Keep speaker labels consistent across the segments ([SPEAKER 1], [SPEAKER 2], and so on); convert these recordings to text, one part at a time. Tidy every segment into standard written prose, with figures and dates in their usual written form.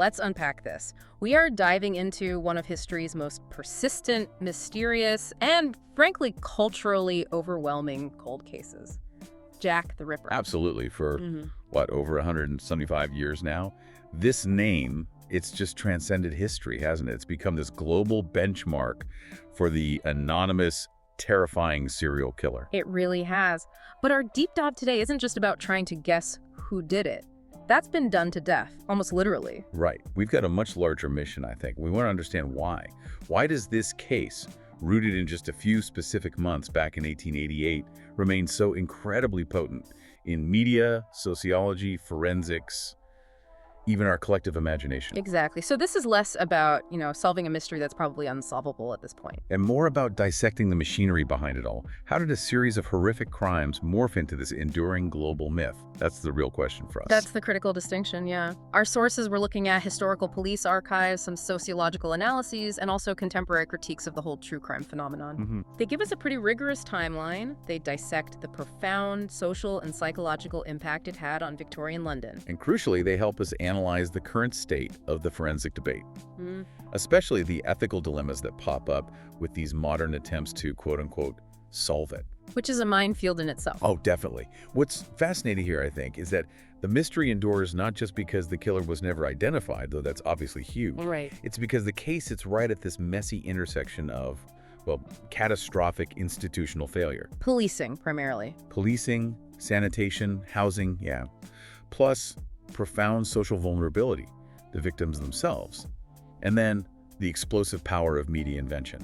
[SPEAKER 1] let's unpack this. We are diving into one of history's most persistent, mysterious, and frankly, culturally overwhelming cold cases. Jack the Ripper.
[SPEAKER 2] Absolutely. For, over 175 years now? This name, it's just transcended history, hasn't it? It's become this global benchmark for the anonymous, terrifying serial killer.
[SPEAKER 1] It really has. But our deep dive today isn't just about trying to guess who did it. That's been done to death, almost literally.
[SPEAKER 2] Right. We've got a much larger mission, I think. We want to understand why. Why does this case, rooted in just a few specific months back in 1888, remain so incredibly potent in media, sociology, forensics, even our collective imagination?
[SPEAKER 1] Exactly. So this is less about, solving a mystery that's probably unsolvable at this point.
[SPEAKER 2] And more about dissecting the machinery behind it all. How did a series of horrific crimes morph into this enduring global myth? That's the real question for us.
[SPEAKER 1] That's the critical distinction, yeah. Our sources were looking at historical police archives, some sociological analyses, and also contemporary critiques of the whole true crime phenomenon. They give us a pretty rigorous timeline. They dissect the profound social and psychological impact it had on Victorian London.
[SPEAKER 2] And crucially, they help us analyze the current state of the forensic debate, especially the ethical dilemmas that pop up with these modern attempts to, quote-unquote, solve it.
[SPEAKER 1] Which is a minefield in itself.
[SPEAKER 2] Oh, definitely. What's fascinating here, I think, is that the mystery endures not just because the killer was never identified, though that's obviously huge.
[SPEAKER 1] Right.
[SPEAKER 2] It's because the case sits right at this messy intersection of, catastrophic institutional failure.
[SPEAKER 1] Policing, primarily.
[SPEAKER 2] Policing, sanitation, housing, plus profound social vulnerability, the victims themselves, and then the explosive power of media invention,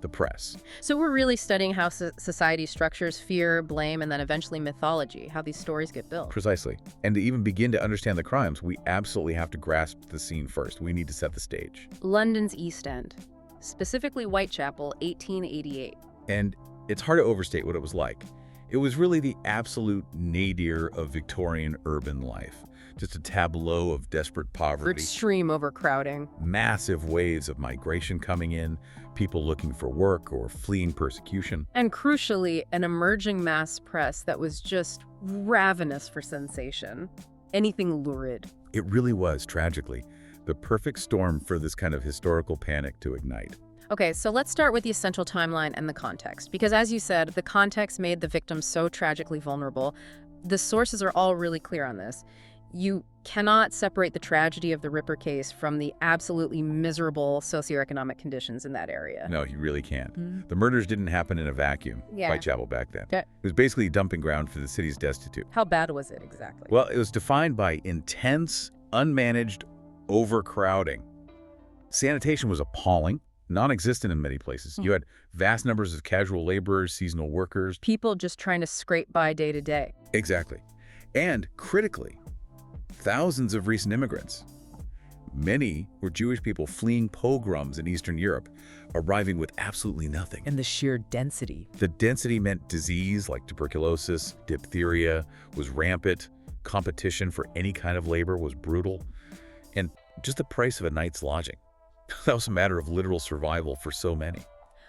[SPEAKER 2] the press.
[SPEAKER 1] So we're really studying how society structures fear, blame, and then eventually mythology, how these stories get built.
[SPEAKER 2] Precisely. And to even begin to understand the crimes, we absolutely have to grasp the scene first. We need to set the stage.
[SPEAKER 1] London's East End, specifically Whitechapel, 1888.
[SPEAKER 2] And it's hard to overstate what it was like. It was really the absolute nadir of Victorian urban life. Just a tableau of desperate poverty.
[SPEAKER 1] Extreme overcrowding.
[SPEAKER 2] Massive waves of migration coming in, people looking for work or fleeing persecution.
[SPEAKER 1] And crucially, an emerging mass press that was just ravenous for sensation. Anything lurid.
[SPEAKER 2] It really was, tragically, the perfect storm for this kind of historical panic to ignite.
[SPEAKER 1] Okay, so let's start with the essential timeline and the context. Because as you said, the context made the victim so tragically vulnerable. The sources are all really clear on this. You cannot separate the tragedy of the Ripper case from the absolutely miserable socioeconomic conditions in that area.
[SPEAKER 2] No, you really can't. The murders didn't happen in a vacuum, Whitechapel back then.
[SPEAKER 1] Okay.
[SPEAKER 2] It was basically a dumping ground for the city's destitute.
[SPEAKER 1] How bad was it exactly?
[SPEAKER 2] Well, it was defined by intense, unmanaged overcrowding. Sanitation was appalling, non-existent in many places. You had vast numbers of casual laborers, seasonal workers.
[SPEAKER 1] People just trying to scrape by day to day.
[SPEAKER 2] Exactly. And critically, thousands of recent immigrants. Many were Jewish people fleeing pogroms in Eastern Europe, arriving with absolutely nothing.
[SPEAKER 1] And the sheer density.
[SPEAKER 2] The density meant disease like tuberculosis, diphtheria was rampant, competition for any kind of labor was brutal, and just the price of a night's lodging. That was a matter of literal survival for so many.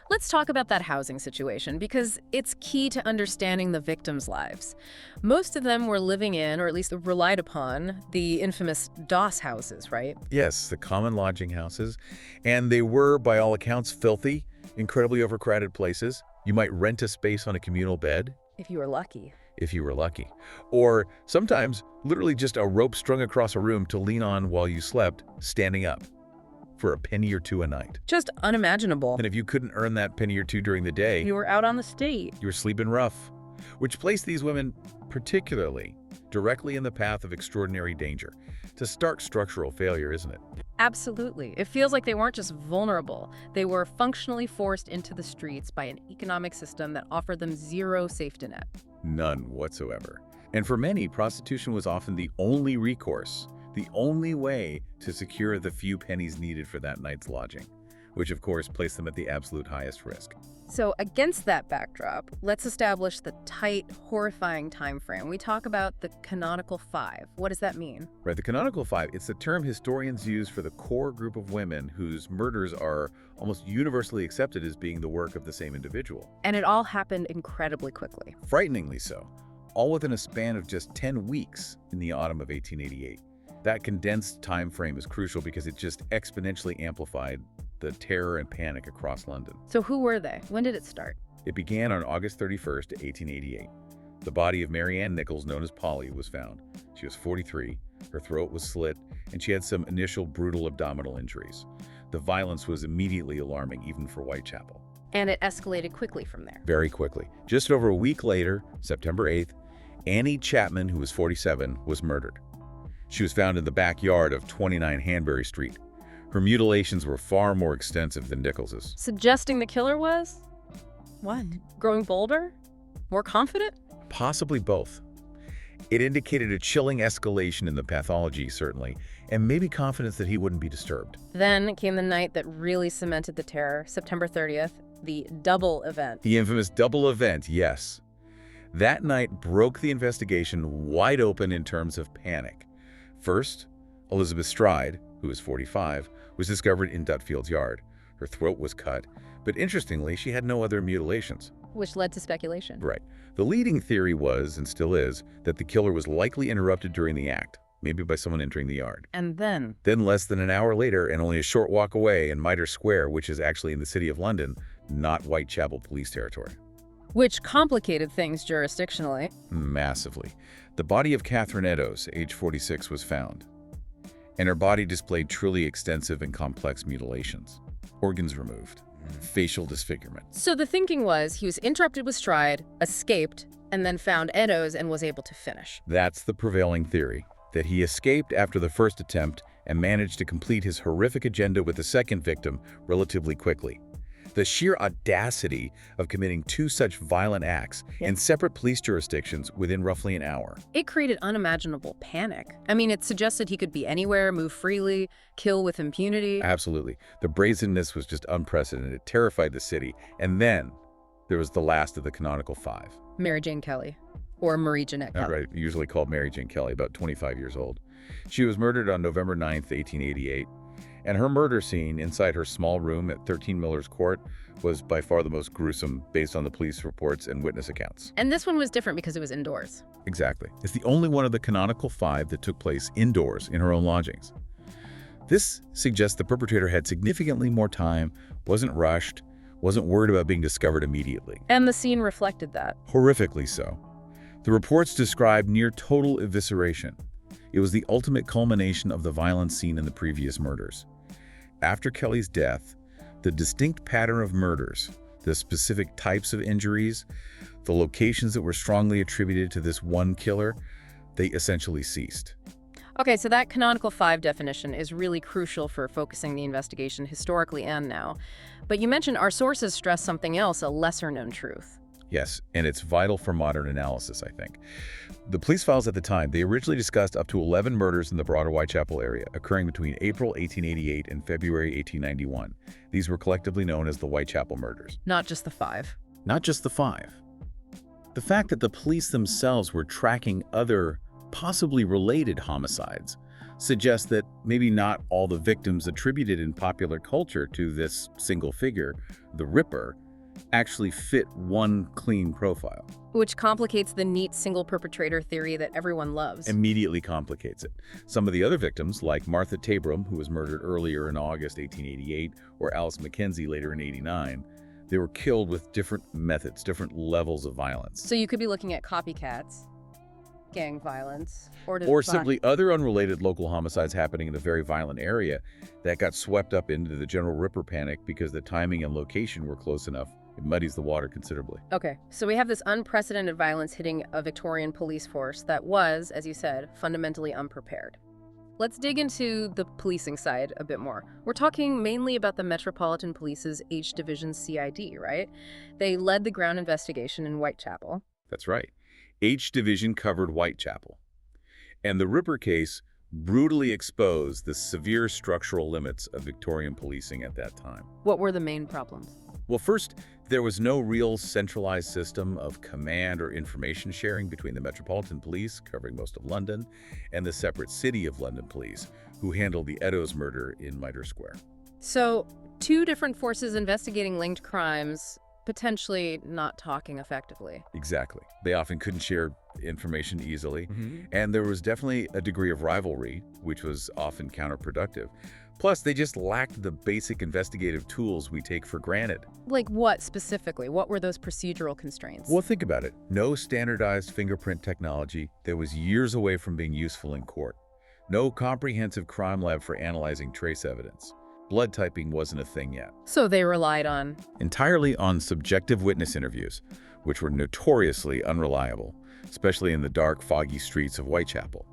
[SPEAKER 1] Let's talk about that housing situation, because it's key to understanding the victims' lives. Most of them were living in, or at least relied upon, the infamous Doss houses, right?
[SPEAKER 2] Yes, the common lodging houses. And they were, by all accounts, filthy, incredibly overcrowded places. You might rent a space on a communal bed.
[SPEAKER 1] If you were lucky.
[SPEAKER 2] If you were lucky. Or sometimes literally just a rope strung across a room to lean on while you slept, standing up, for a penny or two a night.
[SPEAKER 1] Just unimaginable.
[SPEAKER 2] And if you couldn't earn that penny or two during the day,
[SPEAKER 1] You were out on the street.
[SPEAKER 2] you were sleeping rough, which placed these women particularly directly in the path of extraordinary danger. It's a stark structural failure, isn't it?
[SPEAKER 1] Absolutely. It feels like they weren't just vulnerable. They were functionally forced into the streets by an economic system that offered them zero safety net.
[SPEAKER 2] None whatsoever. And for many, prostitution was often the only recourse, the only way to secure the few pennies needed for that night's lodging, which of course placed them at the absolute highest risk.
[SPEAKER 1] So against that backdrop, let's establish the tight, horrifying time frame. We talk about the canonical five. What does that mean?
[SPEAKER 2] Right, the canonical five, it's the term historians use for the core group of women whose murders are almost universally accepted as being the work of the same individual.
[SPEAKER 1] And it all happened incredibly quickly.
[SPEAKER 2] Frighteningly so, all within a span of just 10 weeks in the autumn of 1888. That condensed time frame is crucial because it just exponentially amplified the terror and panic across London.
[SPEAKER 1] So who were they? When did it start?
[SPEAKER 2] It began on August 31st, 1888. The body of Mary Ann Nichols, known as Polly, was found. She was 43, her throat was slit, and she had some initial brutal abdominal injuries. The violence was immediately alarming, even for Whitechapel.
[SPEAKER 1] And it escalated quickly from there.
[SPEAKER 2] Very quickly. Just over a week later, September 8th, Annie Chapman, who was 47, was murdered. She was found in the backyard of 29 Hanbury Street. Her mutilations were far more extensive than Nichols's.
[SPEAKER 1] Suggesting the killer was? What? Growing bolder? More confident?
[SPEAKER 2] Possibly both. It indicated a chilling escalation in the pathology, certainly, and maybe confidence that he wouldn't be disturbed.
[SPEAKER 1] Then came the night that really cemented the terror, September 30th, the double event.
[SPEAKER 2] The infamous double event, yes. That night broke the investigation wide open in terms of panic. First, Elizabeth Stride, who was 45, was discovered in Dutfield's yard. Her throat was cut, but interestingly, she had no other mutilations.
[SPEAKER 1] Which led to speculation.
[SPEAKER 2] Right. The leading theory was, and still is, that the killer was likely interrupted during the act, maybe by someone entering the yard.
[SPEAKER 1] And then?
[SPEAKER 2] Then less than an hour later, and only a short walk away in Mitre Square, which is actually in the City of London, not Whitechapel police territory.
[SPEAKER 1] Which complicated things jurisdictionally.
[SPEAKER 2] Massively. The body of Catherine Eddowes, age 46, was found. And her body displayed truly extensive and complex mutilations. Organs removed. Facial disfigurement.
[SPEAKER 1] So the thinking was he was interrupted with Stride, escaped, and then found Eddowes and was able to finish.
[SPEAKER 2] That's the prevailing theory, that he escaped after the first attempt and managed to complete his horrific agenda with the second victim relatively quickly. The sheer audacity of committing two such violent acts in separate police jurisdictions within roughly an hour.
[SPEAKER 1] It created unimaginable panic. I mean, it suggested he could be anywhere, move freely, kill with impunity.
[SPEAKER 2] Absolutely. The brazenness was just unprecedented. It terrified the city. And then there was the last of the canonical five.
[SPEAKER 1] Mary Jane Kelly, or Marie Jeanette Kelly.
[SPEAKER 2] Right, usually called Mary Jane Kelly, about 25 years old. She was murdered on November 9th, 1888. And her murder scene inside her small room at 13 Miller's Court was by far the most gruesome based on the police reports and witness accounts.
[SPEAKER 1] And this one was different because it was indoors.
[SPEAKER 2] Exactly. It's the only one of the canonical five that took place indoors in her own lodgings. This suggests the perpetrator had significantly more time, wasn't rushed, wasn't worried about being discovered immediately.
[SPEAKER 1] And the scene reflected that.
[SPEAKER 2] Horrifically so. The reports described near total evisceration. It was the ultimate culmination of the violence seen in the previous murders. After Kelly's death, the distinct pattern of murders, the specific types of injuries, the locations that were strongly attributed to this one killer, they essentially ceased.
[SPEAKER 1] Okay, so that canonical five definition is really crucial for focusing the investigation historically and now. But you mentioned our sources stress something else, a lesser-known truth.
[SPEAKER 2] Yes, and it's vital for modern analysis, I think. The police files at the time, they originally discussed up to 11 murders in the broader Whitechapel area, occurring between April 1888 and February 1891. These were collectively known as the Whitechapel murders.
[SPEAKER 1] Not just the five.
[SPEAKER 2] Not just the five. The fact that the police themselves were tracking other, possibly related homicides suggests that maybe not all the victims attributed in popular culture to this single figure, the Ripper, actually fit one clean profile.
[SPEAKER 1] Which complicates the neat single perpetrator theory that everyone loves.
[SPEAKER 2] Immediately complicates it. Some of the other victims, like Martha Tabram, who was murdered earlier in August 1888, or Alice Mackenzie later in 89, they were killed with different methods, different levels of violence.
[SPEAKER 1] So you could be looking at copycats, gang violence,
[SPEAKER 2] or simply other unrelated local homicides happening in a very violent area that got swept up into the general Ripper panic because the timing and location were close enough. It muddies the water considerably.
[SPEAKER 1] Okay, so we have this unprecedented violence hitting a Victorian police force that was, as you said, fundamentally unprepared. Let's dig into the policing side a bit more. We're talking mainly about the Metropolitan Police's H Division CID, right? They led the ground investigation in Whitechapel.
[SPEAKER 2] That's right. H Division covered Whitechapel. And the Ripper case brutally exposed the severe structural limits of Victorian policing at that time.
[SPEAKER 1] What were the main problems?
[SPEAKER 2] Well, first, there was no real centralized system of command or information sharing between the Metropolitan Police, covering most of London, and the separate City of London Police, who handled the Eddowes murder in Mitre Square.
[SPEAKER 1] So, two different forces investigating linked crimes, potentially not talking effectively.
[SPEAKER 2] Exactly. They often couldn't share information easily,
[SPEAKER 1] Mm-hmm.
[SPEAKER 2] and there was definitely a degree of rivalry, which was often counterproductive. Plus, they just lacked the basic investigative tools we take for granted.
[SPEAKER 1] Like what specifically? What were those procedural constraints?
[SPEAKER 2] Well, think about it. No standardized fingerprint technology that was years away from being useful in court. No comprehensive crime lab for analyzing trace evidence. Blood typing wasn't a thing yet.
[SPEAKER 1] So they relied on...
[SPEAKER 2] Entirely on subjective witness interviews, which were notoriously unreliable, especially in the dark, foggy streets of Whitechapel.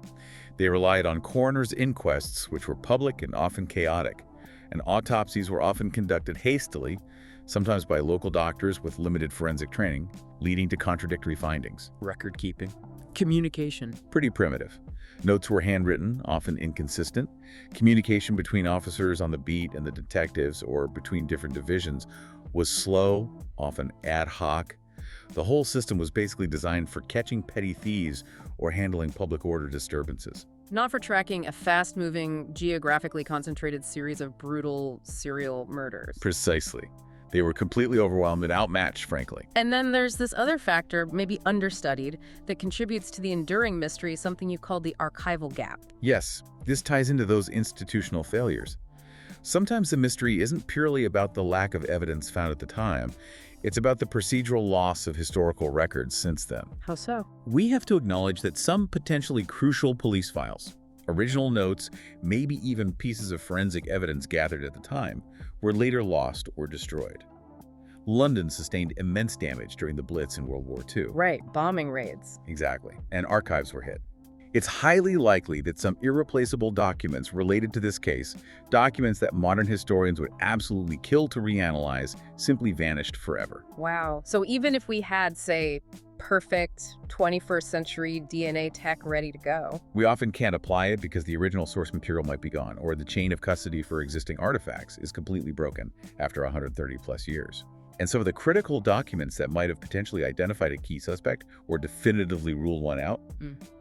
[SPEAKER 2] They relied on coroner's inquests, which were public and often chaotic, and autopsies were often conducted hastily, sometimes by local doctors with limited forensic training, leading to contradictory findings.
[SPEAKER 3] Record keeping. Communication.
[SPEAKER 2] Pretty primitive. Notes were handwritten, often inconsistent. Communication between officers on the beat and the detectives, or between different divisions, was slow, often ad hoc. The whole system was basically designed for catching petty thieves or handling public order disturbances.
[SPEAKER 1] Not for tracking a fast-moving, geographically concentrated series of brutal serial murders.
[SPEAKER 2] Precisely. They were completely overwhelmed and outmatched, frankly.
[SPEAKER 1] And then there's this other factor, maybe understudied, that contributes to the enduring mystery, something you call the archival gap.
[SPEAKER 2] Yes, this ties into those institutional failures. Sometimes the mystery isn't purely about the lack of evidence found at the time. It's about the procedural loss of historical records since then.
[SPEAKER 1] How so?
[SPEAKER 2] We have to acknowledge that some potentially crucial police files, original notes, maybe even pieces of forensic evidence gathered at the time, were later lost or destroyed. London sustained immense damage during the Blitz in World War II.
[SPEAKER 1] Right, bombing raids.
[SPEAKER 2] Exactly, and archives were hit. It's highly likely that some irreplaceable documents related to this case, documents that modern historians would absolutely kill to reanalyze, simply vanished forever.
[SPEAKER 1] Wow. So even if we had, say, perfect 21st century DNA tech ready to go.
[SPEAKER 2] We often can't apply it because the original source material might be gone, or the chain of custody for existing artifacts is completely broken after 130 plus years. And some of the critical documents that might have potentially identified a key suspect or definitively ruled one out,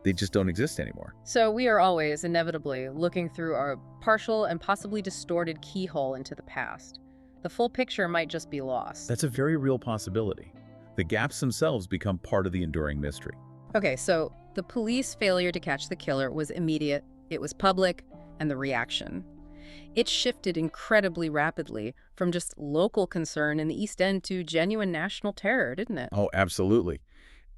[SPEAKER 2] they just don't exist anymore.
[SPEAKER 1] So we are always, inevitably, looking through our partial and possibly distorted keyhole into the past. The full picture might just be lost.
[SPEAKER 2] That's a very real possibility. The gaps themselves become part of the enduring mystery.
[SPEAKER 1] Okay, so the police failure to catch the killer was immediate, it was public, and the reaction. It shifted incredibly rapidly from just local concern in the East End to genuine national terror, didn't it?
[SPEAKER 2] Oh, absolutely.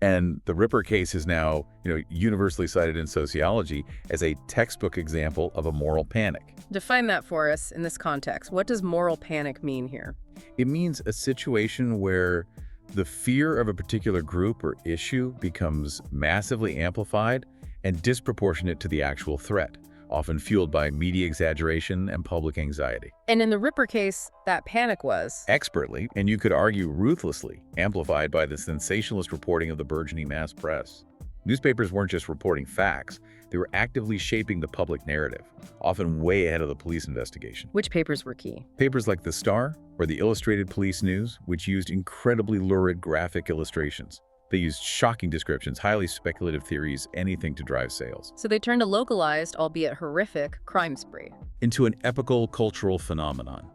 [SPEAKER 2] And the Ripper case is now, universally cited in sociology as a textbook example of a moral panic.
[SPEAKER 1] Define that for us in this context. What does moral panic mean here?
[SPEAKER 2] It means a situation where the fear of a particular group or issue becomes massively amplified and disproportionate to the actual threat, often fueled by media exaggeration and public anxiety.
[SPEAKER 1] And in the Ripper case, that panic was
[SPEAKER 2] expertly, and you could argue ruthlessly, amplified by the sensationalist reporting of the burgeoning mass press. Newspapers weren't just reporting facts, they were actively shaping the public narrative, often way ahead of the police investigation.
[SPEAKER 1] Which papers were key?
[SPEAKER 2] Papers like The Star or the Illustrated Police News, which used incredibly lurid graphic illustrations. They used shocking descriptions, highly speculative theories, anything to drive sales.
[SPEAKER 1] So they turned a localized, albeit horrific, crime spree
[SPEAKER 2] into an epical cultural phenomenon,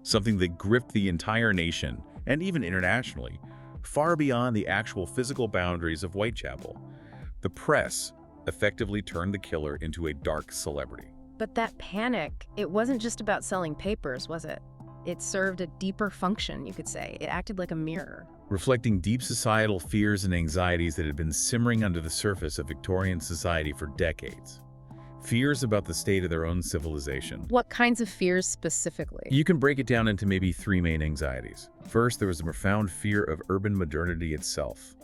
[SPEAKER 2] something that gripped the entire nation, and even internationally, far beyond the actual physical boundaries of Whitechapel. The press effectively turned the killer into a dark celebrity.
[SPEAKER 1] But that panic, it wasn't just about selling papers, was it? It served a deeper function, you could say. It acted like a mirror.
[SPEAKER 2] Reflecting deep societal fears and anxieties that had been simmering under the surface of Victorian society for decades. Fears about the state of their own civilization.
[SPEAKER 1] What kinds of fears specifically?
[SPEAKER 2] You can break it down into maybe three main anxieties. First, there was a profound fear of urban modernity itself.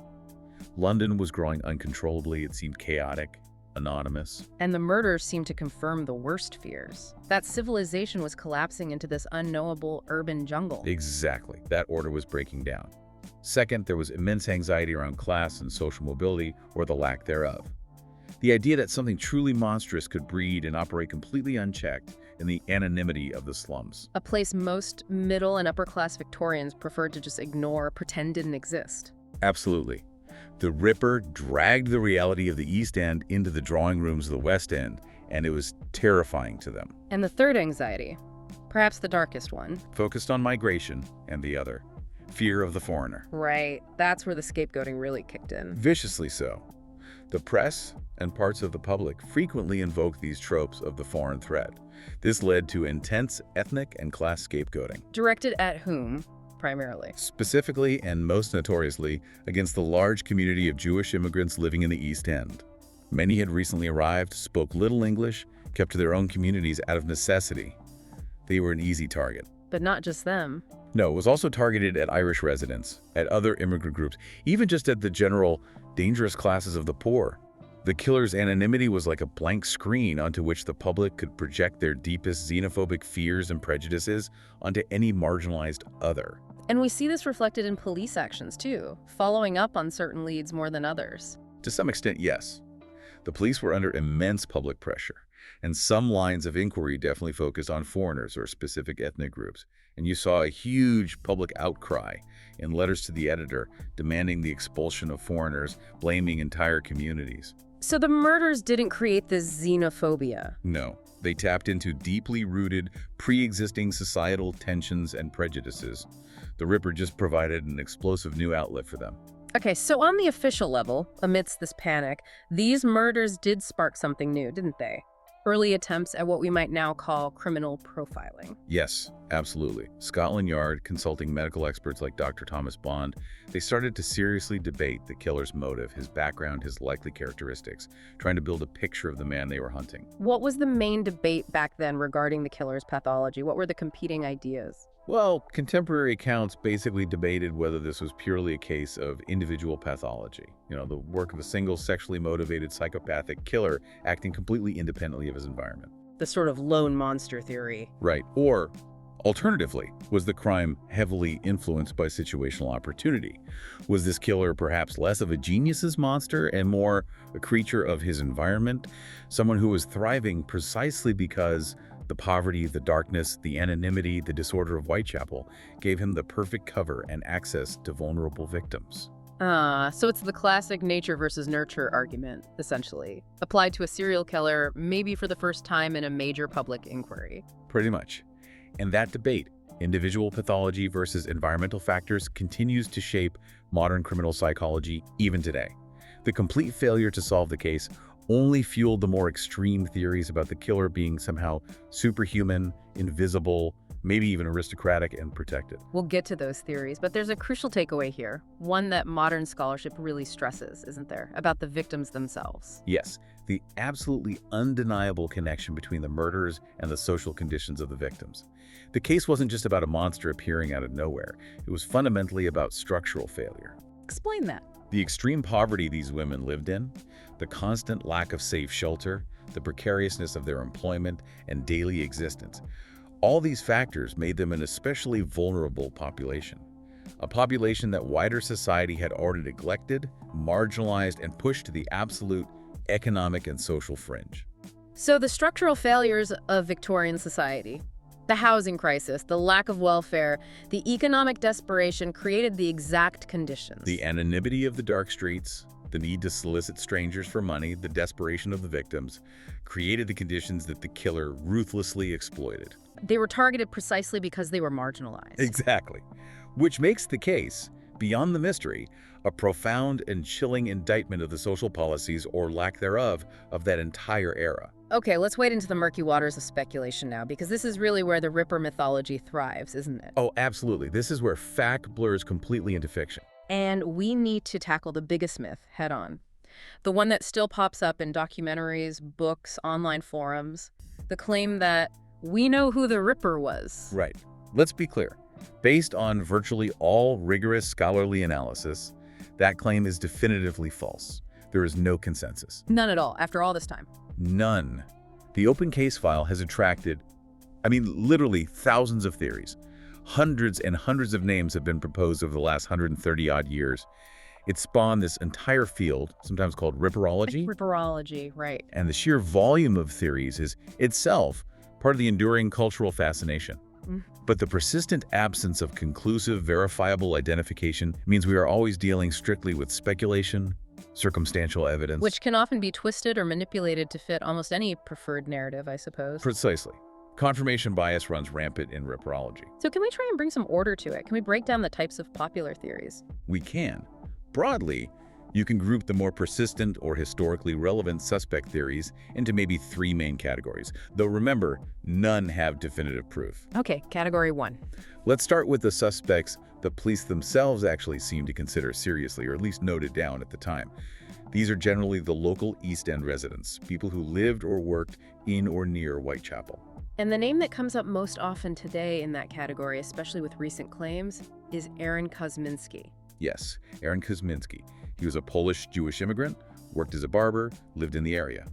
[SPEAKER 2] London was growing uncontrollably, it seemed chaotic, anonymous.
[SPEAKER 1] And the murders seemed to confirm the worst fears. That civilization was collapsing into this unknowable urban jungle.
[SPEAKER 2] Exactly. That order was breaking down. Second, there was immense anxiety around class and social mobility, or the lack thereof. The idea that something truly monstrous could breed and operate completely unchecked in the anonymity of the slums.
[SPEAKER 1] A place most middle and upper class Victorians preferred to just ignore, pretend didn't exist.
[SPEAKER 2] Absolutely. The Ripper dragged the reality of the East End into the drawing rooms of the West End, and it was terrifying to them.
[SPEAKER 1] And the third anxiety, perhaps the darkest one,
[SPEAKER 2] focused on migration and the other. fear of the foreigner.
[SPEAKER 1] Right. That's where the scapegoating really kicked in.
[SPEAKER 2] Viciously so. The press and parts of the public frequently invoked these tropes of the foreign threat. This led to intense ethnic and class scapegoating.
[SPEAKER 1] Directed at whom, primarily?
[SPEAKER 2] Specifically and most notoriously against the large community of Jewish immigrants living in the East End. Many had recently arrived, spoke little English, kept to their own communities out of necessity. They were an easy target.
[SPEAKER 1] But not just them.
[SPEAKER 2] No, it was also targeted at Irish residents, at other immigrant groups, even just at the general dangerous classes of the poor. The killer's anonymity was like a blank screen onto which the public could project their deepest xenophobic fears and prejudices onto any marginalized other.
[SPEAKER 1] And we see this reflected in police actions, too, following up on certain leads more than others.
[SPEAKER 2] To some extent, yes. The police were under immense public pressure, and some lines of inquiry definitely focused on foreigners or specific ethnic groups. And you saw a huge public outcry in letters to the editor demanding the expulsion of foreigners, blaming entire communities.
[SPEAKER 1] So the murders didn't create this xenophobia.
[SPEAKER 2] No, they tapped into deeply rooted, pre-existing societal tensions and prejudices. The Ripper just provided an explosive new outlet for them.
[SPEAKER 1] Okay, so on the official level, amidst this panic, these murders did spark something new, didn't they? Early attempts at what we might now call criminal profiling.
[SPEAKER 2] Yes, absolutely. Scotland Yard, consulting medical experts like Dr. Thomas Bond, they started to seriously debate the killer's motive, his background, his likely characteristics, trying to build a picture of the man they were hunting.
[SPEAKER 1] What was the main debate back then regarding the killer's pathology? What were the competing ideas?
[SPEAKER 2] Well, contemporary accounts basically debated whether this was purely a case of individual pathology. The work of a single sexually motivated psychopathic killer acting completely independently of his environment.
[SPEAKER 1] The sort of lone monster theory.
[SPEAKER 2] Right. Or, alternatively, was the crime heavily influenced by situational opportunity? Was this killer perhaps less of a genius's monster and more a creature of his environment? Someone who was thriving precisely because the poverty, the darkness, the anonymity, the disorder of Whitechapel gave him the perfect cover and access to vulnerable victims.
[SPEAKER 1] So it's the classic nature versus nurture argument, essentially, applied to a serial killer, maybe for the first time in a major public inquiry.
[SPEAKER 2] Pretty much. And that debate, individual pathology versus environmental factors, continues to shape modern criminal psychology even today. The complete failure to solve the case only fueled the more extreme theories about the killer being somehow superhuman, invisible, maybe even aristocratic and protected.
[SPEAKER 1] We'll get to those theories, but there's a crucial takeaway here, one that modern scholarship really stresses, isn't there, about the victims themselves.
[SPEAKER 2] Yes, the absolutely undeniable connection between the murders and the social conditions of the victims. The case wasn't just about a monster appearing out of nowhere. It was fundamentally about structural failure.
[SPEAKER 1] Explain that.
[SPEAKER 2] The extreme poverty these women lived in, the constant lack of safe shelter, the precariousness of their employment and daily existence. All these factors made them an especially vulnerable population. A population that wider society had already neglected, marginalized, and pushed to the absolute economic and social fringe.
[SPEAKER 1] So the structural failures of Victorian society, the housing crisis, the lack of welfare, the economic desperation created the exact conditions.
[SPEAKER 2] The anonymity of the dark streets, the need to solicit strangers for money, the desperation of the victims, created the conditions that the killer ruthlessly exploited.
[SPEAKER 1] They were targeted precisely because they were marginalized.
[SPEAKER 2] Exactly. Which makes the case, beyond the mystery, a profound and chilling indictment of the social policies, or lack thereof, of that entire era.
[SPEAKER 1] Okay, let's wade into the murky waters of speculation now, because this is really where the Ripper mythology thrives, isn't it?
[SPEAKER 2] Oh, absolutely. This is where fact blurs completely into fiction.
[SPEAKER 1] And we need to tackle the biggest myth head on. The one that still pops up in documentaries, books, online forums. The claim that we know who the Ripper was.
[SPEAKER 2] Right. Let's be clear. Based on virtually all rigorous scholarly analysis, that claim is definitively false. There is no consensus.
[SPEAKER 1] None at all, after all this time.
[SPEAKER 2] None. The open case file has attracted, literally thousands of theories. Hundreds and hundreds of names have been proposed over the last 130-odd years. It spawned this entire field, sometimes called Ripperology.
[SPEAKER 1] Ripperology, right.
[SPEAKER 2] And the sheer volume of theories is itself part of the enduring cultural fascination. But the persistent absence of conclusive, verifiable identification means we are always dealing strictly with speculation, circumstantial evidence.
[SPEAKER 1] Which can often be twisted or manipulated to fit almost any preferred narrative, I suppose.
[SPEAKER 2] Precisely. Confirmation bias runs rampant in ripperology.
[SPEAKER 1] So can we try and bring some order to it? Can we break down the types of popular theories?
[SPEAKER 2] We can. Broadly, you can group the more persistent or historically relevant suspect theories into maybe 3 main categories, though remember, none have definitive proof.
[SPEAKER 1] Okay, category 1.
[SPEAKER 2] Let's start with the suspects the police themselves actually seem to consider seriously, or at least noted down at the time. These are generally the local East End residents, people who lived or worked in or near Whitechapel.
[SPEAKER 1] And the name that comes up most often today in that category, especially with recent claims, is Aaron Kosminski.
[SPEAKER 2] Yes, Aaron Kosminski. He was a Polish Jewish immigrant, worked as a barber, lived in the area.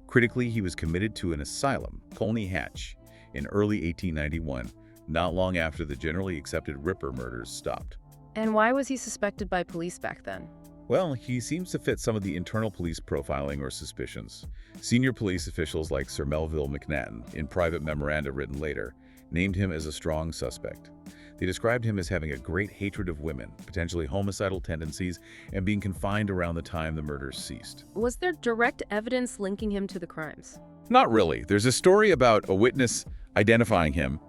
[SPEAKER 2] Critically, he was committed to an asylum, Colney Hatch, in early 1891, not long after the generally accepted Ripper murders stopped.
[SPEAKER 1] And why was he suspected by police back then?
[SPEAKER 2] Well, he seems to fit some of the internal police profiling or suspicions. Senior police officials like Sir Melville McNaughton, in private memoranda written later, named him as a strong suspect. They described him as having a great hatred of women, potentially homicidal tendencies, and being confined around the time the murders ceased.
[SPEAKER 1] Was there direct evidence linking him to the crimes?
[SPEAKER 2] Not really. There's a story about a witness identifying him,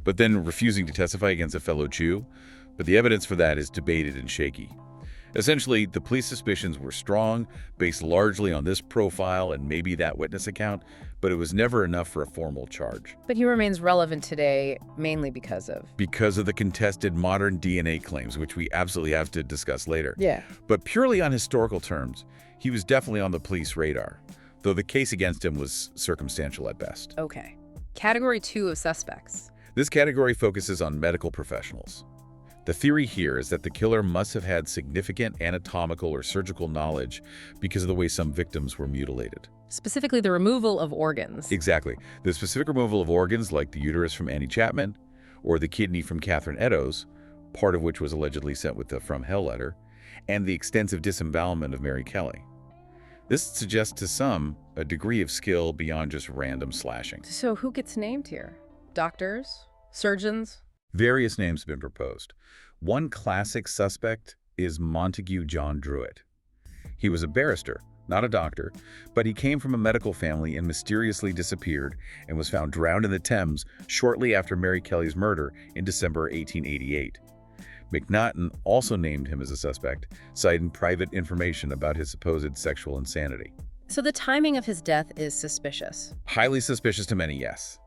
[SPEAKER 2] but then refusing to testify against a fellow Jew, but the evidence for that is debated and shaky. Essentially, the police suspicions were strong, based largely on this profile and maybe that witness account, but it was never enough for a formal charge.
[SPEAKER 1] But he remains relevant today, mainly because of...
[SPEAKER 2] Because of the contested modern DNA claims, which we absolutely have to discuss later.
[SPEAKER 1] Yeah.
[SPEAKER 2] But purely on historical terms, he was definitely on the police radar, though the case against him was circumstantial at best.
[SPEAKER 1] Okay. Category 2 of suspects.
[SPEAKER 2] This category focuses on medical professionals. The theory here is that the killer must have had significant anatomical or surgical knowledge because of the way some victims were mutilated.
[SPEAKER 1] Specifically, the removal of organs.
[SPEAKER 2] Exactly. The specific removal of organs like the uterus from Annie Chapman or the kidney from Catherine Eddowes, part of which was allegedly sent with the From Hell letter, and the extensive disembowelment of Mary Kelly. This suggests to some a degree of skill beyond just random slashing.
[SPEAKER 1] So who gets named here? Doctors? Surgeons?
[SPEAKER 2] Various names have been proposed. One classic suspect is Montague John Druitt. He was a barrister, not a doctor, but he came from a medical family and mysteriously disappeared and was found drowned in the Thames shortly after Mary Kelly's murder in December 1888. McNaughton also named him as a suspect, citing private information about his supposed sexual insanity.
[SPEAKER 1] So the timing of his death is suspicious.
[SPEAKER 2] Highly suspicious to many, yes.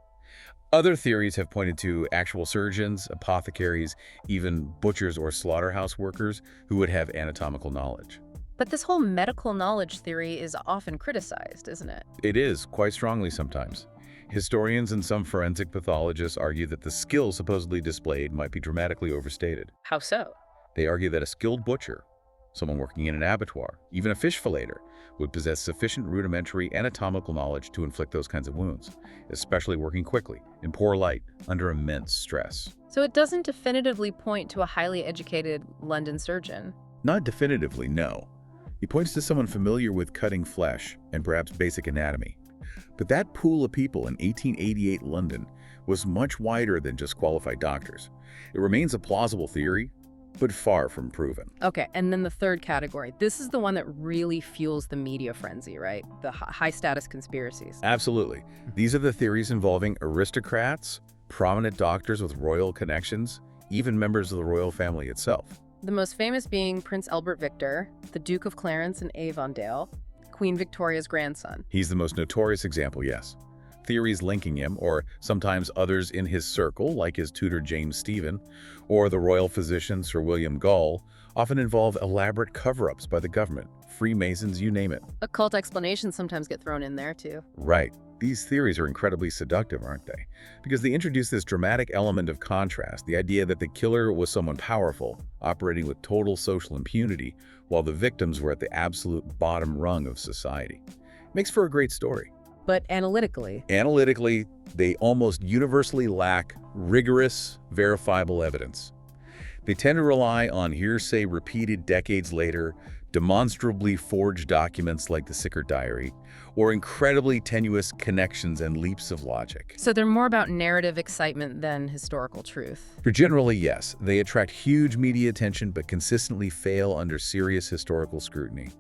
[SPEAKER 2] Other theories have pointed to actual surgeons, apothecaries, even butchers or slaughterhouse workers who would have anatomical knowledge.
[SPEAKER 1] But this whole medical knowledge theory is often criticized, isn't it?
[SPEAKER 2] It is, quite strongly sometimes. Historians and some forensic pathologists argue that the skill supposedly displayed might be dramatically overstated.
[SPEAKER 1] How so?
[SPEAKER 2] They argue that a skilled butcher, someone working in an abattoir, even a fish filater, would possess sufficient rudimentary anatomical knowledge to inflict those kinds of wounds, especially working quickly, in poor light, under immense stress.
[SPEAKER 1] So it doesn't definitively point to a highly educated London surgeon.
[SPEAKER 2] Not definitively, no. He points to someone familiar with cutting flesh and perhaps basic anatomy. But that pool of people in 1888 London was much wider than just qualified doctors. It remains a plausible theory, but far from proven.
[SPEAKER 1] Okay, and then the third category. This is the one that really fuels the media frenzy, right? The high-status conspiracies.
[SPEAKER 2] Absolutely. These are the theories involving aristocrats, prominent doctors with royal connections, even members of the royal family itself.
[SPEAKER 1] The most famous being Prince Albert Victor, the Duke of Clarence and Avondale, Queen Victoria's grandson.
[SPEAKER 2] He's the most notorious example, yes. Theories linking him, or sometimes others in his circle, like his tutor James Stephen, or the royal physician Sir William Gull, often involve elaborate cover-ups by the government, Freemasons, you name it.
[SPEAKER 1] Occult explanations sometimes get thrown in there, too.
[SPEAKER 2] Right. These theories are incredibly seductive, aren't they? Because they introduce this dramatic element of contrast, the idea that the killer was someone powerful, operating with total social impunity, while the victims were at the absolute bottom rung of society. Makes for a great story.
[SPEAKER 1] But analytically,
[SPEAKER 2] they almost universally lack rigorous, verifiable evidence. They tend to rely on hearsay repeated decades later, demonstrably forged documents like the Sickert Diary, or incredibly tenuous connections and leaps of logic.
[SPEAKER 1] so they're more about narrative excitement than historical truth.
[SPEAKER 2] For generally, yes, they attract huge media attention but consistently fail under serious historical scrutiny.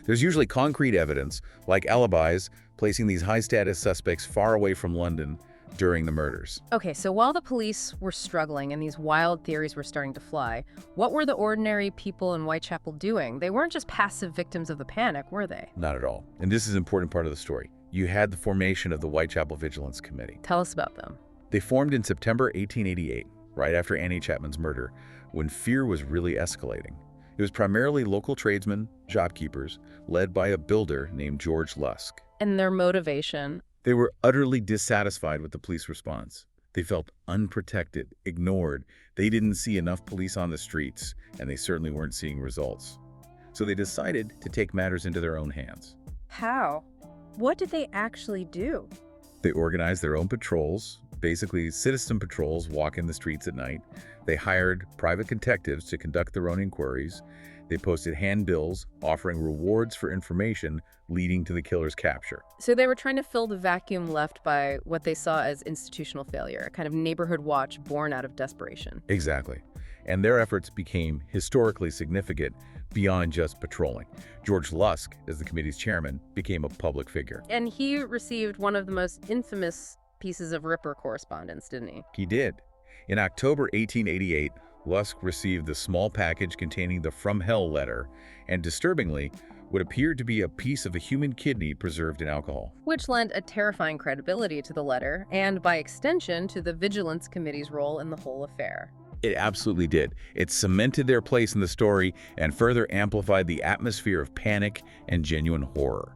[SPEAKER 2] There's usually concrete evidence, like alibis, placing these high-status suspects far away from London, during the murders.
[SPEAKER 1] Okay, so while the police were struggling and these wild theories were starting to fly, what were the ordinary people in Whitechapel doing? They weren't just passive victims of the panic, were they?
[SPEAKER 2] Not at all. And this is an important part of the story. You had the formation of the Whitechapel Vigilance Committee.
[SPEAKER 1] Tell us about them.
[SPEAKER 2] They formed in September 1888, right after Annie Chapman's murder, when fear was really escalating. It was primarily local tradesmen, shopkeepers, led by a builder named George Lusk.
[SPEAKER 1] And their motivation?
[SPEAKER 2] They were utterly dissatisfied with the police response. They felt unprotected, ignored. They didn't see enough police on the streets, and they certainly weren't seeing results. So they decided to take matters into their own hands.
[SPEAKER 1] How? What did they actually do?
[SPEAKER 2] They organized their own patrols, basically citizen patrols walking the streets at night. They hired private detectives to conduct their own inquiries. They posted handbills offering rewards for information leading to the killer's capture.
[SPEAKER 1] So they were trying to fill the vacuum left by what they saw as institutional failure, a kind of neighborhood watch born out of desperation.
[SPEAKER 2] Exactly. And their efforts became historically significant beyond just patrolling. George Lusk, as the committee's chairman, became a public figure.
[SPEAKER 1] And he received one of the most infamous pieces of Ripper correspondence, didn't he?
[SPEAKER 2] He did. In October 1888, Lusk received the small package containing the From Hell letter, and disturbingly, what appeared to be a piece of a human kidney preserved in alcohol.
[SPEAKER 1] Which lent a terrifying credibility to the letter, and by extension to the Vigilance Committee's role in the whole affair.
[SPEAKER 2] It absolutely did. It cemented their place in the story and further amplified the atmosphere of panic and genuine horror.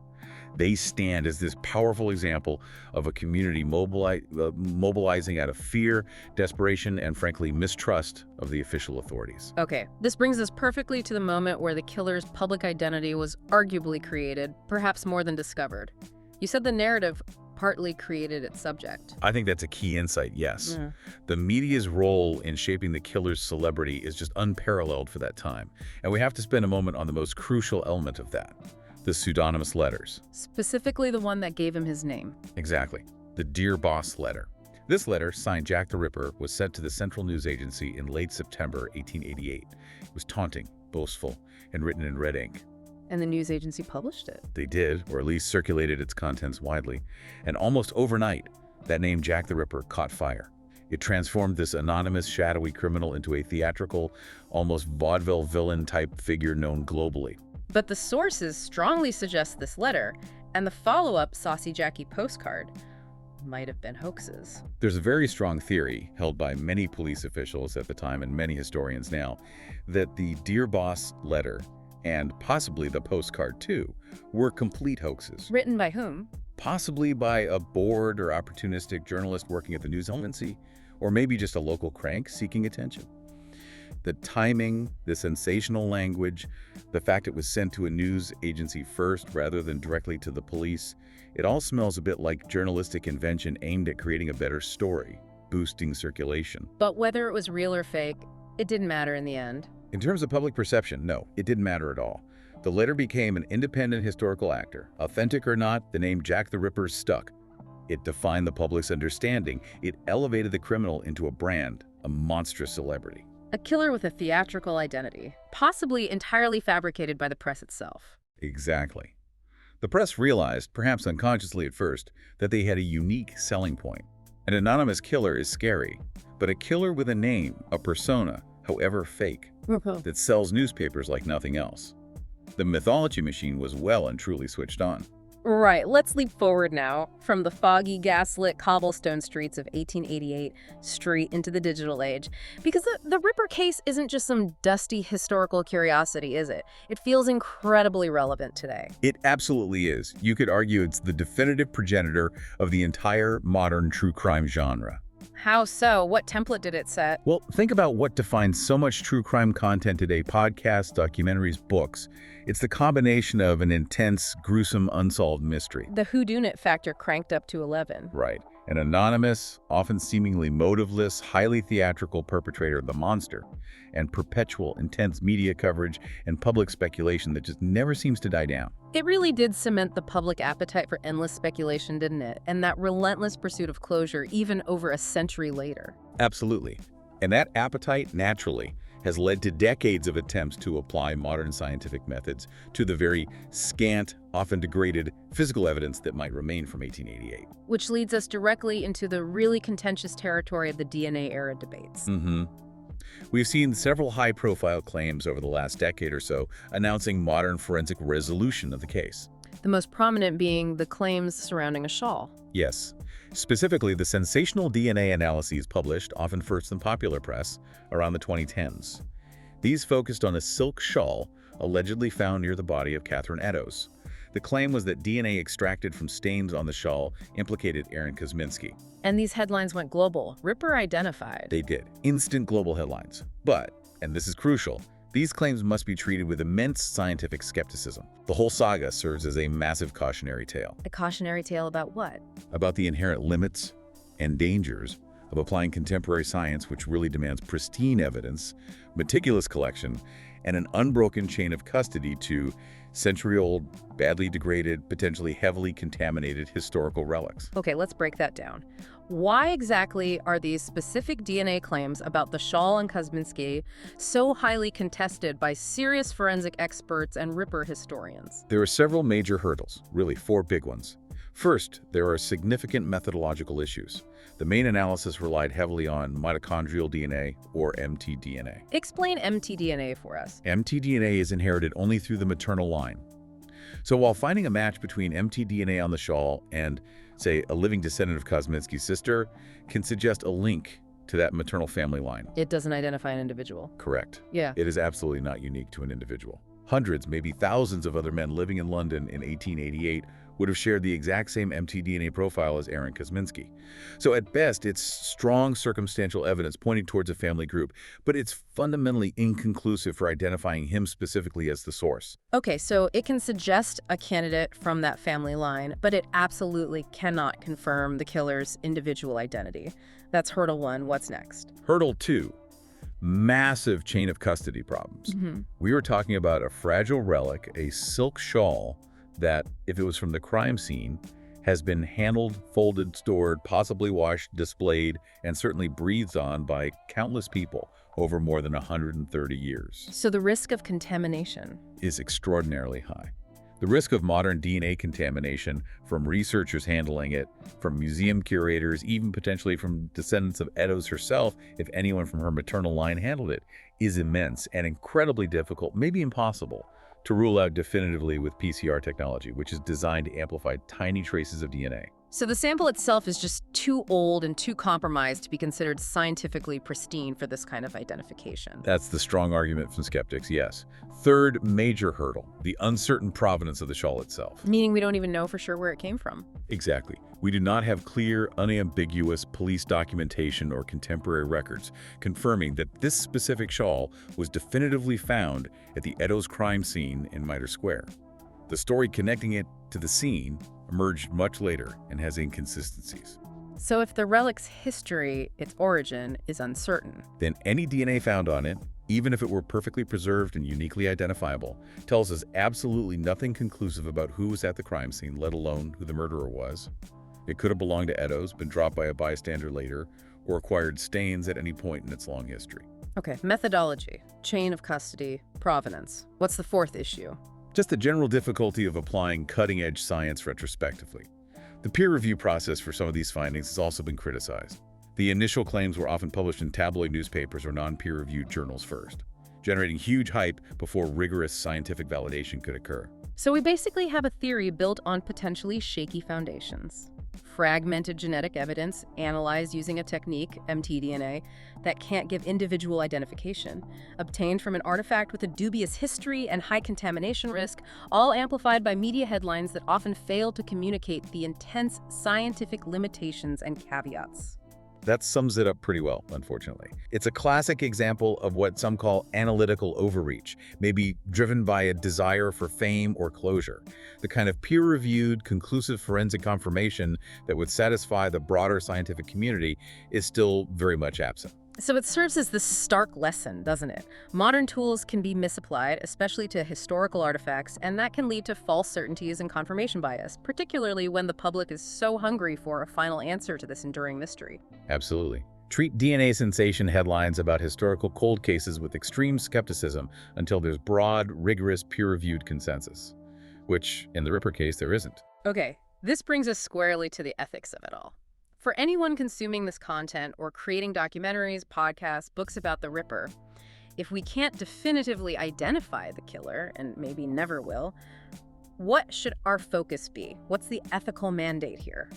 [SPEAKER 2] They stand as this powerful example of a community mobilizing out of fear, desperation, and frankly, mistrust of the official authorities.
[SPEAKER 1] Okay, this brings us perfectly to the moment where the killer's public identity was arguably created, perhaps more than discovered. You said the narrative partly created its subject.
[SPEAKER 2] I think that's a key insight, yes.
[SPEAKER 1] Yeah.
[SPEAKER 2] The media's role in shaping the killer's celebrity is just unparalleled for that time, and we have to spend a moment on the most crucial element of that. The pseudonymous letters.
[SPEAKER 1] Specifically the one that gave him his name.
[SPEAKER 2] Exactly. The Dear Boss letter. This letter, signed Jack the Ripper, was sent to the Central News Agency in late September 1888. It was taunting, boastful, and written in red ink.
[SPEAKER 1] And the news agency published it.
[SPEAKER 2] They did, or at least circulated its contents widely. And almost overnight, that name Jack the Ripper caught fire. It transformed this anonymous, shadowy criminal into a theatrical, almost vaudeville villain-type figure known globally.
[SPEAKER 1] But the sources strongly suggest this letter and the follow-up Saucy Jackie postcard might have been hoaxes.
[SPEAKER 2] There's a very strong theory, held by many police officials at the time and many historians now, that the Dear Boss letter, and possibly the postcard too, were complete hoaxes.
[SPEAKER 1] Written by whom?
[SPEAKER 2] Possibly by a bored or opportunistic journalist working at the news agency, or maybe just a local crank seeking attention. The timing, the sensational language, the fact it was sent to a news agency first rather than directly to the police, it all smells a bit like journalistic invention aimed at creating a better story, boosting circulation.
[SPEAKER 1] But whether it was real or fake, it didn't matter in the end.
[SPEAKER 2] In terms of public perception, no, it didn't matter at all. The letter became an independent historical actor. Authentic or not, the name Jack the Ripper stuck. It defined the public's understanding. It elevated the criminal into a brand, a monstrous celebrity.
[SPEAKER 1] A killer with a theatrical identity, possibly entirely fabricated by the press itself.
[SPEAKER 2] Exactly. The press realized, perhaps unconsciously at first, that they had a unique selling point. An anonymous killer is scary, but a killer with a name, a persona, however fake, that sells newspapers like nothing else. The mythology machine was well and truly switched on.
[SPEAKER 1] Right, let's leap forward now from the foggy, gaslit cobblestone streets of 1888 straight into the digital age. Because the Ripper case isn't just some dusty historical curiosity, is it? It feels incredibly relevant today.
[SPEAKER 2] It absolutely is. You could argue it's the definitive progenitor of the entire modern true crime genre.
[SPEAKER 1] How so? What template did it set?
[SPEAKER 2] Well, think about what defines so much true crime content today: podcasts, documentaries, books. It's the combination of an intense, gruesome, unsolved mystery.
[SPEAKER 1] The whodunit factor cranked up to 11.
[SPEAKER 2] Right. An anonymous, often seemingly motiveless, highly theatrical perpetrator of the monster, and perpetual, intense media coverage and public speculation that just never seems to die down.
[SPEAKER 1] It really did cement the public appetite for endless speculation, didn't it? And that relentless pursuit of closure, even over a century later.
[SPEAKER 2] Absolutely. And that appetite, naturally, has led to decades of attempts to apply modern scientific methods to the very scant, often degraded, physical evidence that might remain from 1888.
[SPEAKER 1] Which leads us directly into the really contentious territory of the DNA-era debates.
[SPEAKER 2] We've seen several high-profile claims over the last decade or so announcing modern forensic resolution of the case.
[SPEAKER 1] The most prominent being the claims surrounding a shawl.
[SPEAKER 2] Yes. Specifically, the sensational DNA analyses published, often first in popular press, around the 2010s. These focused on a silk shawl allegedly found near the body of Catherine Eddowes. The claim was that DNA extracted from stains on the shawl implicated Aaron Kosminski.
[SPEAKER 1] And these headlines went global. Ripper identified.
[SPEAKER 2] They did. Instant global headlines. But, and this is crucial, these claims must be treated with immense scientific skepticism. The whole saga serves as a massive cautionary tale.
[SPEAKER 1] A cautionary tale about what?
[SPEAKER 2] About the inherent limits and dangers of applying contemporary science, which really demands pristine evidence, meticulous collection, and an unbroken chain of custody to century-old, badly degraded, potentially heavily contaminated historical relics.
[SPEAKER 1] Okay, let's break that down. Why exactly are these specific DNA claims about the shawl and Kosminski so highly contested by serious forensic experts and Ripper historians?
[SPEAKER 2] There are several major hurdles, really 4 big ones. First, there are significant methodological issues. The main analysis relied heavily on mitochondrial DNA, or mtDNA.
[SPEAKER 1] Explain mtDNA for us.
[SPEAKER 2] mtDNA is inherited only through the maternal line. So while finding a match between mtDNA on the shawl and, say, a living descendant of Kosminski's sister can suggest a link to that maternal family line.
[SPEAKER 1] It doesn't identify an individual.
[SPEAKER 2] Correct.
[SPEAKER 1] Yeah.
[SPEAKER 2] It is absolutely not unique to an individual. Hundreds, maybe thousands of other men living in London in 1888 would have shared the exact same mtDNA profile as Aaron Kosminski. So at best, it's strong circumstantial evidence pointing towards a family group, but it's fundamentally inconclusive for identifying him specifically as the source.
[SPEAKER 1] Okay, so it can suggest a candidate from that family line, but it absolutely cannot confirm the killer's individual identity. That's hurdle 1. What's next?
[SPEAKER 2] Hurdle 2. Massive chain of custody problems. We were talking about a fragile relic, a silk shawl, that, if it was from the crime scene, has been handled, folded, stored, possibly washed, displayed, and certainly breathed on by countless people over more than 130 years.
[SPEAKER 1] So the risk of contamination
[SPEAKER 2] Is extraordinarily high. The risk of modern DNA contamination from researchers handling it, from museum curators, even potentially from descendants of Eddowes herself, if anyone from her maternal line handled it, is immense and incredibly difficult, maybe impossible, to rule out definitively with PCR technology, which is designed to amplify tiny traces of DNA.
[SPEAKER 1] So the sample itself is just too old and too compromised to be considered scientifically pristine for this kind of identification.
[SPEAKER 2] That's the strong argument from skeptics, yes. Third major hurdle, the uncertain provenance of the shawl itself.
[SPEAKER 1] Meaning we don't even know for sure where it came from.
[SPEAKER 2] Exactly. We do not have clear, unambiguous police documentation or contemporary records confirming that this specific shawl was definitively found at the Eddowes crime scene in Mitre Square. The story connecting it to the scene emerged much later and has inconsistencies.
[SPEAKER 1] So if the relic's history, its origin, is uncertain,
[SPEAKER 2] Then any DNA found on it, even if it were perfectly preserved and uniquely identifiable, tells us absolutely nothing conclusive about who was at the crime scene, let alone who the murderer was. It could have belonged to Eddowes, been dropped by a bystander later, or acquired stains at any point in its long history.
[SPEAKER 1] Okay, methodology, chain of custody, provenance. What's the 4th issue?
[SPEAKER 2] Just the general difficulty of applying cutting-edge science retrospectively. The peer review process for some of these findings has also been criticized. The initial claims were often published in tabloid newspapers or non-peer-reviewed journals first, generating huge hype before rigorous scientific validation could occur.
[SPEAKER 1] So we basically have a theory built on potentially shaky foundations. Fragmented genetic evidence analyzed using a technique, mtDNA, that can't give individual identification, obtained from an artifact with a dubious history and high contamination risk, all amplified by media headlines that often fail to communicate the intense scientific limitations and caveats.
[SPEAKER 2] That sums it up pretty well, unfortunately. It's a classic example of what some call analytical overreach, maybe driven by a desire for fame or closure. The kind of peer-reviewed, conclusive forensic confirmation that would satisfy the broader scientific community is still very much absent.
[SPEAKER 1] So it serves as this stark lesson, doesn't it? Modern tools can be misapplied, especially to historical artifacts, and that can lead to false certainties and confirmation bias, particularly when the public is so hungry for a final answer to this enduring mystery.
[SPEAKER 2] Absolutely. Treat DNA sensation headlines about historical cold cases with extreme skepticism until there's broad, rigorous, peer-reviewed consensus. Which, in the Ripper case, there isn't.
[SPEAKER 1] Okay, this brings us squarely to the ethics of it all. For anyone consuming this content or creating documentaries, podcasts, books about the Ripper, if we can't definitively identify the killer, and maybe never will, what should our focus be? What's the ethical mandate here?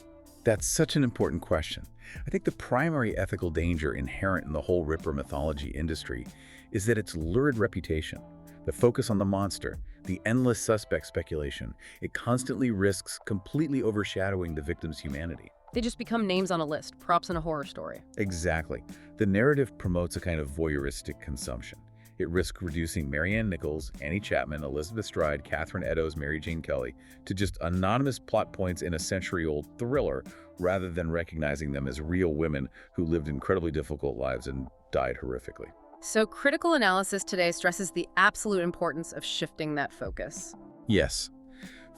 [SPEAKER 2] That's such an important question. I think the primary ethical danger inherent in the whole Ripper mythology industry is that its lurid reputation, the focus on the monster, the endless suspect speculation, it constantly risks completely overshadowing the victim's humanity.
[SPEAKER 1] They just become names on a list, props in a horror story.
[SPEAKER 2] Exactly. The narrative promotes a kind of voyeuristic consumption. It risks reducing Marianne Nichols, Annie Chapman, Elizabeth Stride, Catherine Eddowes, Mary Jane Kelly to just anonymous plot points in a century-old thriller rather than recognizing them as real women who lived incredibly difficult lives and died horrifically.
[SPEAKER 1] So critical analysis today stresses the absolute importance of shifting that focus.
[SPEAKER 2] Yes.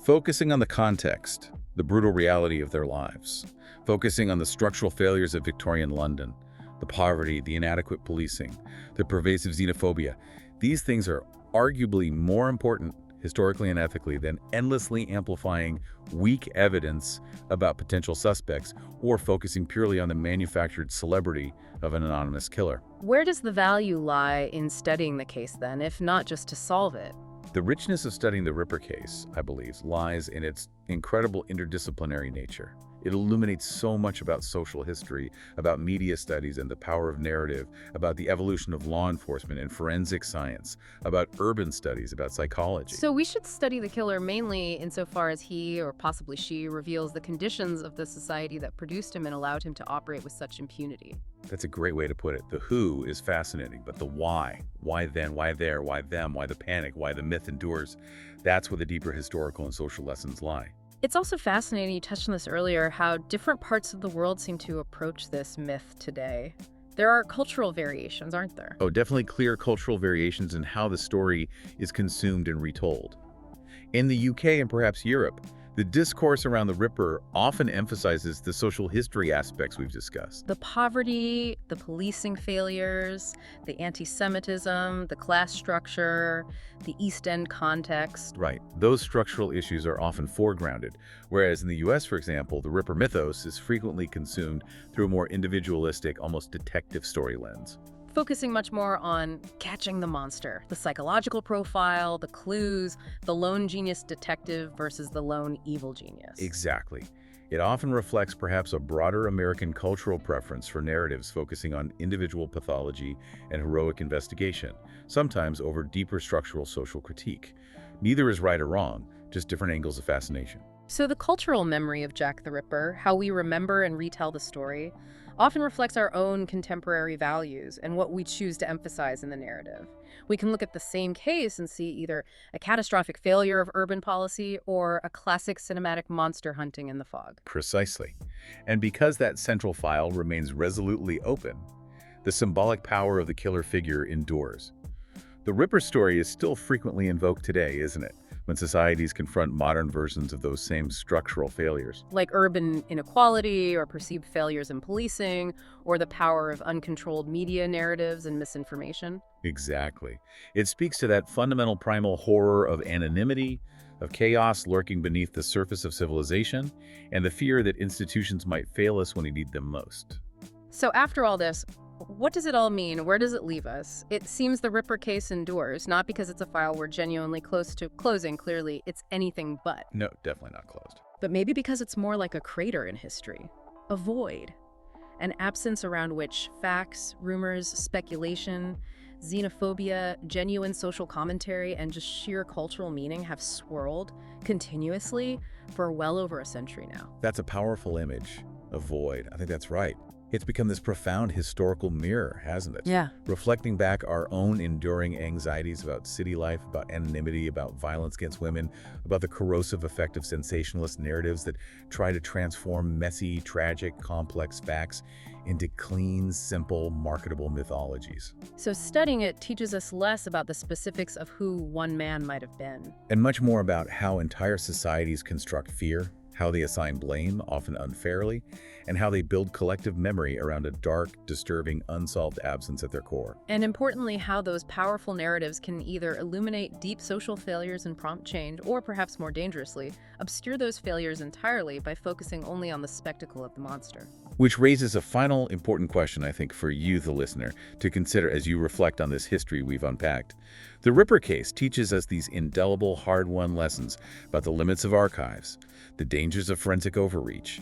[SPEAKER 2] Focusing on the context, the brutal reality of their lives. Focusing on the structural failures of Victorian London, the poverty, the inadequate policing, the pervasive xenophobia. These things are arguably more important, historically and ethically, than endlessly amplifying weak evidence about potential suspects or focusing purely on the manufactured celebrity of an anonymous killer.
[SPEAKER 1] Where does the value lie in studying the case then, if not just to solve it?
[SPEAKER 2] The richness of studying the Ripper case, I believe, lies in its incredible interdisciplinary nature. It illuminates so much about social history, about media studies and the power of narrative, about the evolution of law enforcement and forensic science, about urban studies, about psychology.
[SPEAKER 1] So we should study the killer mainly insofar as he, or possibly she, reveals the conditions of the society that produced him and allowed him to operate with such impunity.
[SPEAKER 2] That's a great way to put it. The who is fascinating, but the why then, why there, why them, why the panic, why the myth endures, that's where the deeper historical and social lessons lie.
[SPEAKER 1] It's also fascinating, you touched on this earlier, how different parts of the world seem to approach this myth today. There are cultural variations, aren't there?
[SPEAKER 2] Oh, definitely clear cultural variations in how the story is consumed and retold. In the UK and perhaps Europe, the discourse around the Ripper often emphasizes the social history aspects we've discussed.
[SPEAKER 1] The poverty, the policing failures, the anti-Semitism, the class structure, the East End context.
[SPEAKER 2] Right. Those structural issues are often foregrounded, whereas in the US, for example, the Ripper mythos is frequently consumed through a more individualistic, almost detective story lens.
[SPEAKER 1] Focusing much more on catching the monster, the psychological profile, the clues, the lone genius detective versus the lone evil genius.
[SPEAKER 2] Exactly. It often reflects perhaps a broader American cultural preference for narratives focusing on individual pathology and heroic investigation, sometimes over deeper structural social critique. Neither is right or wrong, just different angles of fascination.
[SPEAKER 1] So the cultural memory of Jack the Ripper, how we remember and retell the story, often reflects our own contemporary values and what we choose to emphasize in the narrative. We can look at the same case and see either a catastrophic failure of urban policy or a classic cinematic monster hunting in the fog.
[SPEAKER 2] Precisely. And because that central file remains resolutely open, the symbolic power of the killer figure endures. The Ripper story is still frequently invoked today, isn't it? When societies confront modern versions of those same structural failures.
[SPEAKER 1] Like urban inequality or perceived failures in policing or the power of uncontrolled media narratives and misinformation.
[SPEAKER 2] Exactly. It speaks to that fundamental primal horror of anonymity, of chaos lurking beneath the surface of civilization, and the fear that institutions might fail us when we need them most.
[SPEAKER 1] So after all this, what does it all mean? Where does it leave us? It seems the Ripper case endures, not because it's a file we're genuinely close to closing, clearly, it's anything but.
[SPEAKER 2] No, definitely not closed.
[SPEAKER 1] But maybe because it's more like a crater in history, a void, an absence around which facts, rumors, speculation, xenophobia, genuine social commentary, and just sheer cultural meaning have swirled continuously for well over a century now.
[SPEAKER 2] That's a powerful image, a void. I think that's right. It's become this profound historical mirror, hasn't it?
[SPEAKER 1] Yeah.
[SPEAKER 2] Reflecting back our own enduring anxieties about city life, about anonymity, about violence against women, about the corrosive effect of sensationalist narratives that try to transform messy, tragic, complex facts into clean, simple, marketable mythologies.
[SPEAKER 1] So studying it teaches us less about the specifics of who one man might have been.
[SPEAKER 2] And much more about how entire societies construct fear, how they assign blame, often unfairly, and how they build collective memory around a dark, disturbing, unsolved absence at their core.
[SPEAKER 1] And importantly, how those powerful narratives can either illuminate deep social failures and prompt change, or perhaps more dangerously, obscure those failures entirely by focusing only on the spectacle of the monster.
[SPEAKER 2] Which raises a final important question, I think, for you, the listener, to consider as you reflect on this history we've unpacked. The Ripper case teaches us these indelible, hard-won lessons about the limits of archives, the dangers of forensic overreach,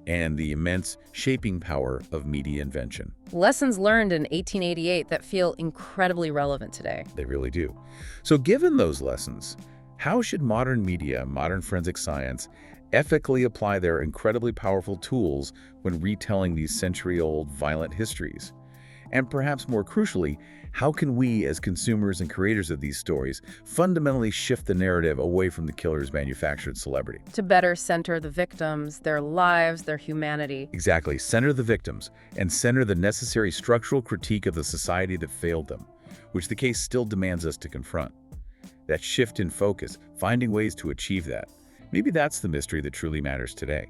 [SPEAKER 2] and the immense shaping power of media invention.
[SPEAKER 1] Lessons learned in 1888 that feel incredibly relevant today.
[SPEAKER 2] They really do. So given those lessons, how should modern media, modern forensic science, ethically apply their incredibly powerful tools when retelling these century-old violent histories? And perhaps more crucially, how can we as consumers and creators of these stories fundamentally shift the narrative away from the killer's manufactured celebrity?
[SPEAKER 1] To better center the victims, their lives, their humanity.
[SPEAKER 2] Exactly. Center the victims and center the necessary structural critique of the society that failed them, which the case still demands us to confront. That shift in focus, finding ways to achieve that. Maybe that's the mystery that truly matters today.